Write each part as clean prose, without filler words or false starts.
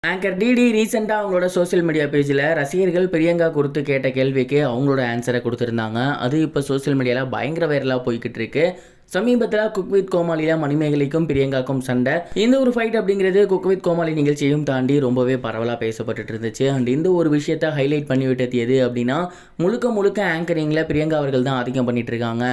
Anchor DD ரீசெண்டாக அவங்களோட social media பேஜில் ரசிகர்கள் பிரியங்கா கொடுத்து கேட்ட கேள்விக்கு அவங்களோட ஆன்சரை கொடுத்துருந்தாங்க. அது இப்போ சோஷியல் மீடியாவில் பயங்கர வைரலாக போய்கிட்டு இருக்கு. சமீபத்தில் குக் வித் கோமாளியில் மணிமேகலைக்கும் பிரியங்காக்கும் சண்டை. இந்த ஒரு ஃபைட் அப்படிங்கிறது குக் வித் கோமாளி நிகழ்ச்சியையும் தாண்டி ரொம்பவே பரவலாக பேசப்பட்டு இருந்துச்சு. அண்ட் இந்த ஒரு விஷயத்தை ஹைலைட் பண்ணி விட்டது எது அப்படின்னா, முழுக்க முழுக்க ஆங்கரிங்கில் பிரியங்கா அவர்கள் தான் அதிகம் பண்ணிட்டு இருக்காங்க.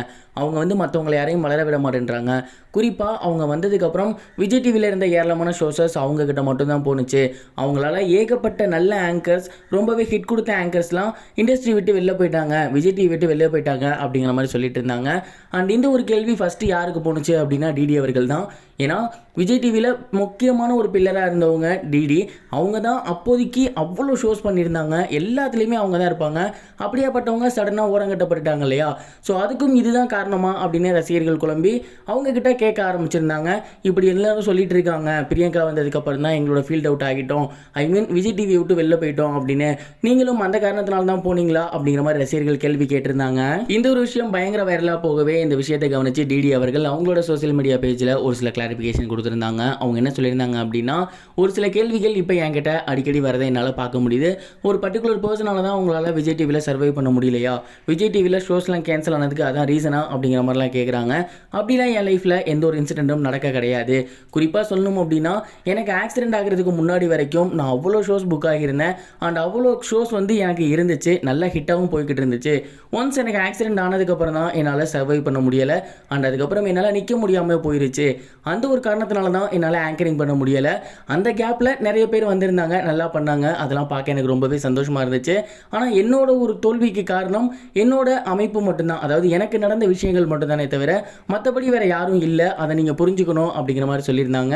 அவங்க மற்றவங்களை யாரையும் வளர விட மாட்டேன்றாங்க. குறிப்பாக அவங்க வந்ததுக்கப்புறம் விஜய் டிவியில் இருந்த ஏராளமான ஷோஸஸ் அவங்கக்கிட்ட மட்டும்தான் போணுச்சு. அவங்களால ஏகப்பட்ட நல்ல ஆங்கர்ஸ், ரொம்பவே ஹிட் கொடுத்த ஆங்கர்ஸ்லாம் இண்டஸ்ட்ரி விட்டு வெளில போயிட்டாங்க, விஜய் டிவி விட்டு வெளில போயிட்டாங்க அப்படிங்கிற மாதிரி சொல்லிட்டு இருந்தாங்க. அண்ட் இந்த ஒரு கேள்வி ஃபஸ்ட்டு யாருக்கு போணுச்சு அப்படின்னா டிடி அவர்கள் தான். ஏன்னா விஜய் டிவியில் முக்கியமான ஒரு பில்லராக இருந்தவங்க டிடி. அவங்க தான் அப்போதைக்கு அவ்வளோ ஷோஸ் பண்ணியிருந்தாங்க, எல்லாத்துலேயுமே அவங்க தான் இருப்பாங்க. அப்படியாப்பட்டவங்க சடனாக ஓரங்கட்டப்பட்டுட்டாங்க இல்லையா? ஸோ அதுக்கும் இதுதான் காரணமா அப்படின்னு ரசிகர்கள் குழம்பி அவங்கக்கிட்ட கேட்க ஆரம்பிச்சிருந்தாங்க. இப்படி எல்லாரும் சொல்லிட்டு இருக்காங்க, பிரியங்கா வந்ததுக்கப்புறம் தான் எங்களோட ஃபீல்ட் அவுட் ஆகிட்டோம், ஐ மீன் விஜய் டிவி விட்டு வெளில போயிட்டோம் அப்படின்னு. நீங்களும் அந்த காரணத்தினால தான் போனீங்களா அப்படிங்கிற மாதிரி ரசிகர்கள் கேள்வி கேட்டிருந்தாங்க. இந்த ஒரு விஷயம் பயங்கர வைரலாக போகவே இந்த விஷயத்தை கவனித்து டிடி அவர்கள் அவங்களோட சோஷியல் மீடியா பேஜில் ஒரு சில கிளாரிஃபிகேஷன் கொடுத்துருந்தாங்க. அவங்க என்ன சொல்லியிருந்தாங்க அப்படின்னா, ஒரு சில கேள்விகள் இப்போ என்கிட்ட அடிக்கடி வரதை என்னால் பார்க்க முடியுது. ஒரு பர்டிகுலர் பர்சனால தான் உங்களால் விஜய் டிவியில் சர்வை பண்ண முடியலையா, விஜய் டிவியில் ஷோஸ்லாம் கேன்சல் ஆனதுக்கு அதான் ரீசனா அப்படிங்கிற மாதிரிலாம் கேட்குறாங்க. அப்படிலாம் என் லைஃப்பில் எந்த ஒரு இன்சிடென்ட்டும் நடக்க கிடையாது. குறிப்பாக சொல்லணும் அப்படின்னா, எனக்கு ஆக்சிடென்ட் ஆகிறதுக்கு முன்னாடி வரைக்கும் நான் அவ்வளோ ஷோஸ் புக் ஆகியிருந்தேன். அண்ட் அவ்வளோ ஷோஸ் எனக்கு இருந்துச்சு, நல்ல ஹிட்டாகவும் போய்கிட்டு இருந்துச்சு. ஒன்ஸ் எனக்கு ஆக்சிடென்ட் ஆனதுக்கப்புறம் தான் என்னால் சர்வை பண்ண முடியலை. அண்ட் அதுக்கப்புறம் என்னால் நிற்க முடியாமல் போயிருச்சு. அந்த ஒரு காரணத்தினால தான் என்னால் ஆங்கரிங் பண்ண முடியலை. அந்த கேப்பில் நிறைய பேர் வந்திருந்தாங்க, நல்லா பண்ணாங்க, அதெல்லாம் பார்க்க எனக்கு ரொம்பவே சந்தோஷமாக இருந்துச்சு. ஆனால் என்னோட ஒரு தோல்விக்கு காரணம் என்னோட அமைப்பு மட்டும்தான், அதாவது எனக்கு நடந்த விஷயங்கள் மட்டும்தானே தவிர மற்றபடி வேறு யாரும் இல்லை, அதை நீங்கள் புரிஞ்சுக்கணும் அப்படிங்கிற மாதிரி சொல்லியிருந்தாங்க.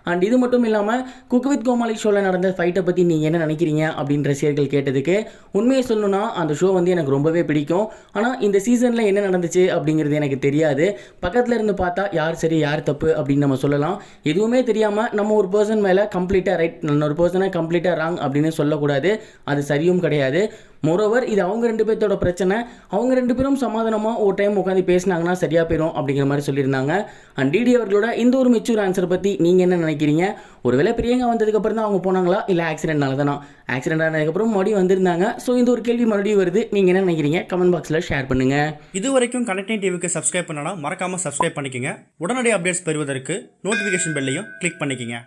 அண்ட் இது மட்டும் இல்லாமல் குக் வித் கோமாளி ஷோவில் நடந்த ஃபைட்டை பற்றி நீங்கள் என்ன நினைக்கிறீங்க அப்படின்ற ரசிகர்கள் கேட்டதுக்கு, உண்மையை சொல்லணும்னா அந்த ஷோ எனக்கு ரொம்பவே பிடிக்கும். ஆனால் இந்த சீசனில் என்ன நடந்துச்சு அப்படிங்கிறது எனக்கு தெரியாது. பக்கத்தில் இருந்து பார்த்தா யார் சரி யார் தப்பு அப்படின்னு நம்ம சொல்லலாம். எதுவுமே தெரியாமல் நம்ம ஒரு பர்சன் மேலே கம்ப்ளீட்டாக ரைட், இன்னொரு பர்சனை கம்ப்ளீட்டாக ராங் அப்படின்னு சொல்லக்கூடாது. அது சரியும் கிடையாது. மோரோவர் இது அவங்க ரெண்டு பேர்த்தோட பிரச்சனை. அவங்க ரெண்டு பேரும் சமாதானமாக ஒரு டைம் உட்காந்து பேசினாங்கன்னா சரியாக போயிடும் அப்படிங்கிற மாதிரி சொல்லியிருந்தாங்க. அண்ட் டிடி அவர்களோட இந்த ஒரு மெச்சூர் ஆன்சர் பற்றி நீங்கள் என்ன நினைக்கிறீங்க? ஒருவேளை பிரியங்கா வந்ததுக்கப்புறம் தான் அவங்க போனாங்களா, இல்லை ஆக்சிடென்ட்னால தானா? ஆக்சிடென்ட் ஆனதுக்கப்புறம் மறுபடியும் வந்திருந்தாங்க. ஸோ இந்த ஒரு கேள்வி மறுபடியும் வருது. நீங்கள் என்ன நினைக்கிறீங்க? கமெண்ட் பாக்ஸில் ஷேர் பண்ணுங்கள். இது வரைக்கும் கனெக்டிங் டிவிக்கு சப்ஸ்கிரைப் பண்ணனா மறக்காமல் சப்ஸ்கிரைப் பண்ணிக்கங்க. உடனடி அப்டேட்ஸ் பெறுவதற்கு நோட்டிஃபிகேஷன் பெல்லையும் கிளிக் பண்ணிக்கங்க.